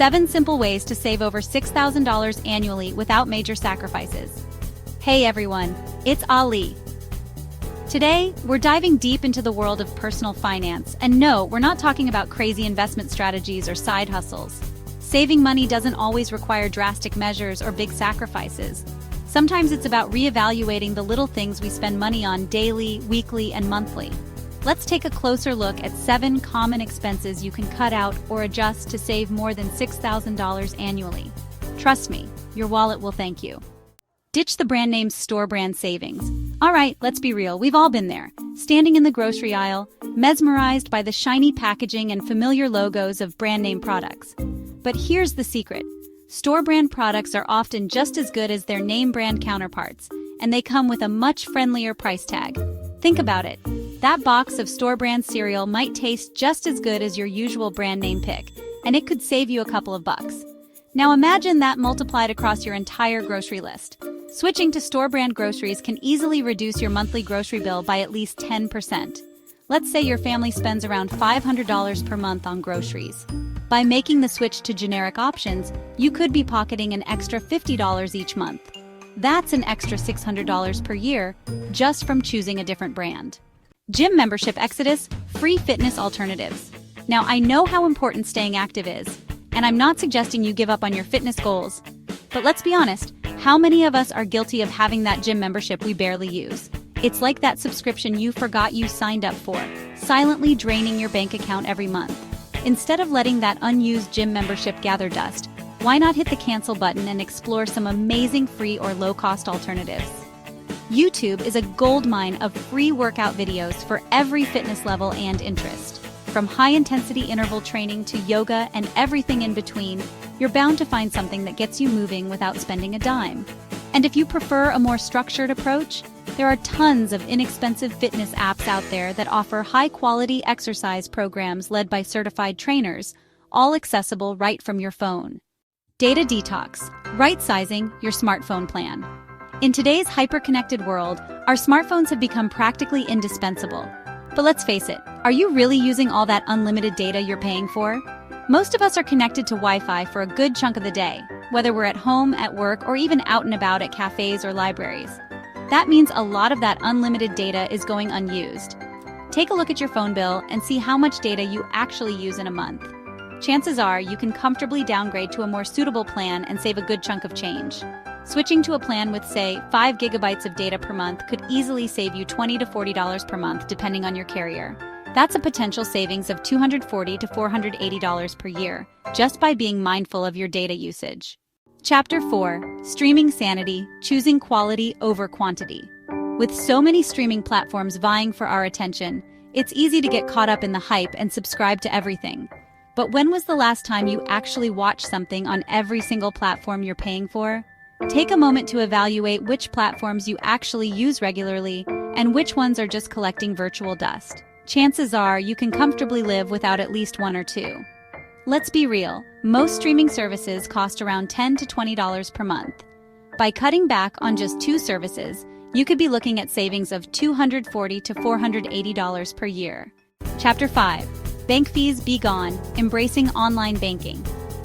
7 simple ways to save over $6,000 annually without major sacrifices. Hey everyone, it's Ali. Today, we're diving deep into the world of personal finance, and no, we're not talking about crazy investment strategies or side hustles. Saving money doesn't always require drastic measures or big sacrifices. Sometimes it's about reevaluating the little things we spend money on daily, weekly, and monthly. Let's take a closer look at 7 common expenses you can cut out or adjust to save more than $6,000 annually. Trust me, your wallet will thank you. Ditch the brand name store brand savings. All right, let's be real, we've all been there. Standing in the grocery aisle, mesmerized by the shiny packaging and familiar logos of brand name products. But here's the secret. Store brand products are often just as good as their name brand counterparts, and they come with a much friendlier price tag. Think about it. That box of store brand cereal might taste just as good as your usual brand name pick, and it could save you a couple of bucks. Now imagine that multiplied across your entire grocery list. Switching to store brand groceries can easily reduce your monthly grocery bill by at least 10%. Let's say your family spends around $500 per month on groceries. By making the switch to generic options, you could be pocketing an extra $50 each month. That's an extra $600 per year just from choosing a different brand. Gym membership exodus, free fitness alternatives. Now I know how important staying active is, and I'm not suggesting you give up on your fitness goals. But let's be honest, how many of us are guilty of having that gym membership we barely use? It's like that subscription you forgot you signed up for, silently draining your bank account every month. Instead of letting that unused gym membership gather dust, why not hit the cancel button and explore some amazing free or low-cost alternatives? YouTube is a goldmine of free workout videos for every fitness level and interest. From high-intensity interval training to yoga and everything in between, you're bound to find something that gets you moving without spending a dime. And if you prefer a more structured approach, there are tons of inexpensive fitness apps out there that offer high-quality exercise programs led by certified trainers, all accessible right from your phone. Data detox, right-sizing your smartphone plan. In today's hyper-connected world, our smartphones have become practically indispensable. But let's face it, are you really using all that unlimited data you're paying for? Most of us are connected to Wi-Fi for a good chunk of the day, whether we're at home, at work, or even out and about at cafes or libraries. That means a lot of that unlimited data is going unused. Take a look at your phone bill and see how much data you actually use in a month. Chances are you can comfortably downgrade to a more suitable plan and save a good chunk of change. Switching to a plan with, say, 5 gigabytes of data per month could easily save you $20 to $40 per month depending on your carrier. That's a potential savings of $240 to $480 per year, just by being mindful of your data usage. Chapter 4. Streaming Sanity, Choosing Quality Over Quantity. With so many streaming platforms vying for our attention, it's easy to get caught up in the hype and subscribe to everything. But when was the last time you actually watched something on every single platform you're paying for? Take a moment to evaluate which platforms you actually use regularly and which ones are just collecting virtual dust. Chances are you can comfortably live without at least one or two. Let's be real, most streaming services cost around $10 to $20 per month. By cutting back on just 2 services, you could be looking at savings of $240 to $480 per year. Chapter 5. Bank fees be gone, embracing online banking.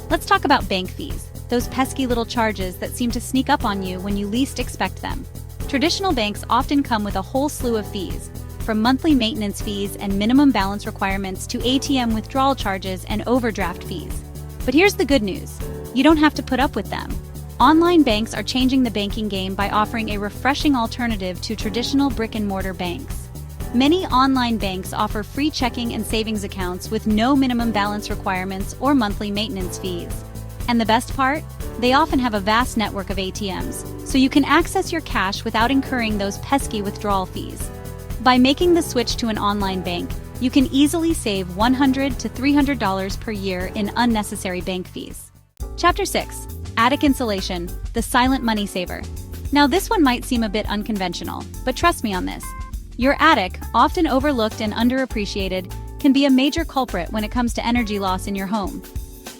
Let's talk about bank fees, those pesky little charges that seem to sneak up on you when you least expect them. Traditional banks often come with a whole slew of fees, from monthly maintenance fees and minimum balance requirements to ATM withdrawal charges and overdraft fees. But here's the good news. You don't have to put up with them. Online banks are changing the banking game by offering a refreshing alternative to traditional brick-and-mortar banks. Many online banks offer free checking and savings accounts with no minimum balance requirements or monthly maintenance fees. And the best part? They often have a vast network of ATMs, so you can access your cash without incurring those pesky withdrawal fees. By making the switch to an online bank, you can easily save $100 to $300 per year in unnecessary bank fees. Chapter 6. Attic Insulation, the Silent Money Saver. Now this one might seem a bit unconventional, but trust me on this. Your attic, often overlooked and underappreciated, can be a major culprit when it comes to energy loss in your home.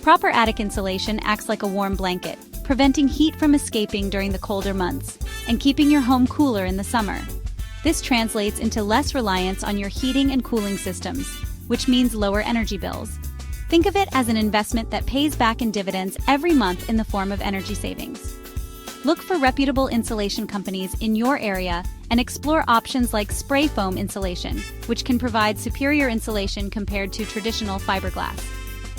Proper attic insulation acts like a warm blanket, preventing heat from escaping during the colder months, and keeping your home cooler in the summer. This translates into less reliance on your heating and cooling systems, which means lower energy bills. Think of it as an investment that pays back in dividends every month in the form of energy savings. Look for reputable insulation companies in your area and explore options like spray foam insulation, which can provide superior insulation compared to traditional fiberglass.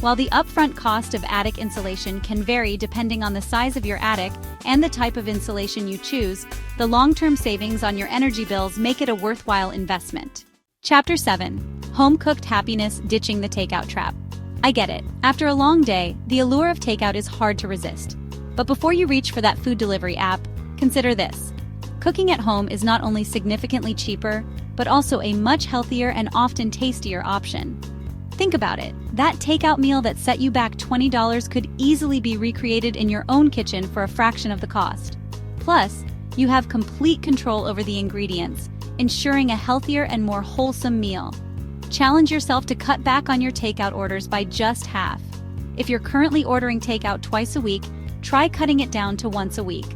While the upfront cost of attic insulation can vary depending on the size of your attic and the type of insulation you choose, the long-term savings on your energy bills make it a worthwhile investment. Chapter 7. Home-cooked happiness: ditching the takeout trap. I get it. After a long day, the allure of takeout is hard to resist. But before you reach for that food delivery app, consider this. Cooking at home is not only significantly cheaper, but also a much healthier and often tastier option. Think about it. That takeout meal that set you back $20 could easily be recreated in your own kitchen for a fraction of the cost. Plus, you have complete control over the ingredients, ensuring a healthier and more wholesome meal. Challenge yourself to cut back on your takeout orders by just half. If you're currently ordering takeout twice a week, try cutting it down to once a week.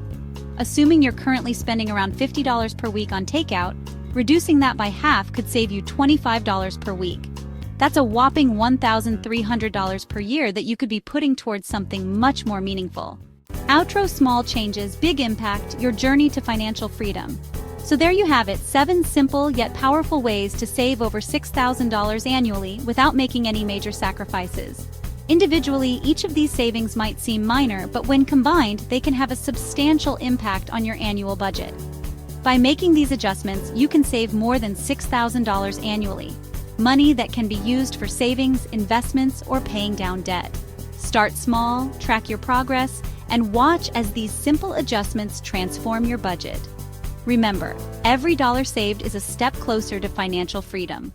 Assuming you're currently spending around $50 per week on takeout, reducing that by half could save you $25 per week. That's a whopping $1,300 per year that you could be putting towards something much more meaningful. Outro: small changes, big impact, your journey to financial freedom. So there you have it, 7 simple yet powerful ways to save over $6,000 annually without making any major sacrifices. Individually, each of these savings might seem minor, but when combined, they can have a substantial impact on your annual budget. By making these adjustments, you can save more than $6,000 annually. Money that can be used for savings, investments, or paying down debt. Start small, track your progress, and watch as these simple adjustments transform your budget. Remember, every dollar saved is a step closer to financial freedom.